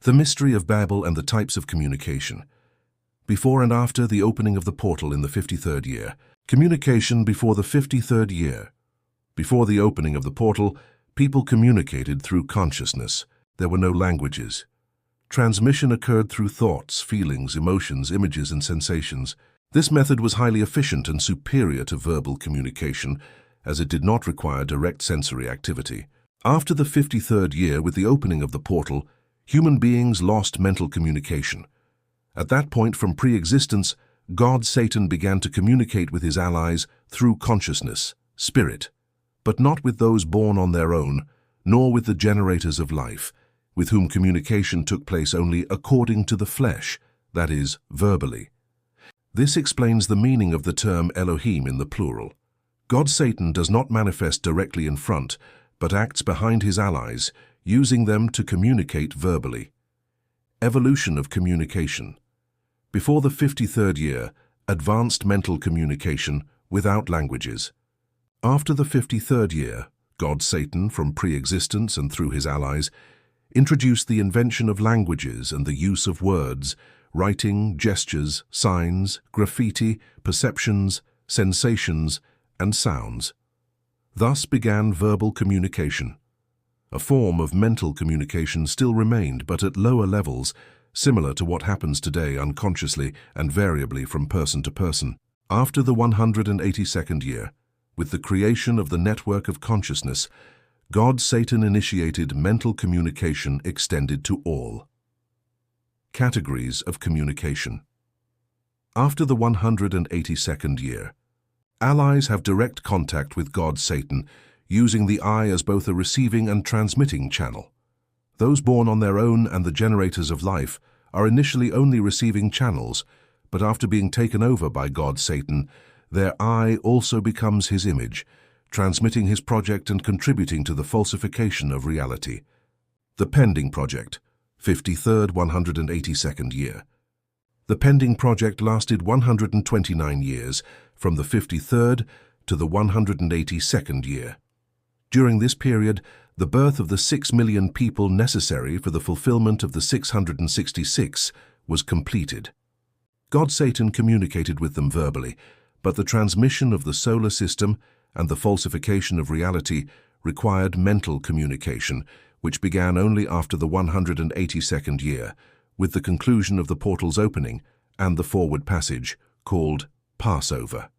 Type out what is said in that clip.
The mystery of Babel and the types of communication. Before and after the opening of the portal in the 53rd year. Communication before the 53rd year. Before the opening of the portal, people communicated through consciousness. There were no languages. Transmission occurred through thoughts, feelings, emotions, images, and sensations. This method was highly efficient and superior to verbal communication, as it did not require direct sensory activity. After the 53rd year, with the opening of the portal, human beings lost mental communication. At that point, from pre-existence, God Satan began to communicate with his allies through consciousness, spirit, but not with those born on their own, nor with the generators of life, with whom communication took place only according to the flesh, that is, verbally. This explains the meaning of the term Elohim in the plural. God Satan does not manifest directly in front, but acts behind his allies, using them to communicate verbally. Evolution of communication. Before the 53rd year, advanced mental communication without languages. After the 53rd year, God Satan, from pre-existence and through his allies, introduced the invention of languages and the use of words, writing, gestures, signs, graffiti, perceptions, sensations, and sounds. Thus began verbal communication. A form of mental communication still remained, but at lower levels, similar to what happens today unconsciously and variably from person to person. After the 182nd year, with the creation of the network of consciousness, God Satan initiated mental communication extended to all. Categories of communication. After the 182nd year, allies have direct contact with God Satan, using the eye as both a receiving and transmitting channel. Those born on their own and the generators of life are initially only receiving channels, but after being taken over by God Satan, their eye also becomes his image, transmitting his project and contributing to the falsification of reality. The Pending Project, 53rd 182nd year. The Pending Project lasted 129 years, from the 53rd to the 182nd year. During this period, the birth of the 6 million people necessary for the fulfillment of the 666 was completed. God Satan communicated with them verbally, but the transmission of the solar system and the falsification of reality required mental communication, which began only after the 182nd year, with the conclusion of the portal's opening and the forward passage, called Passover.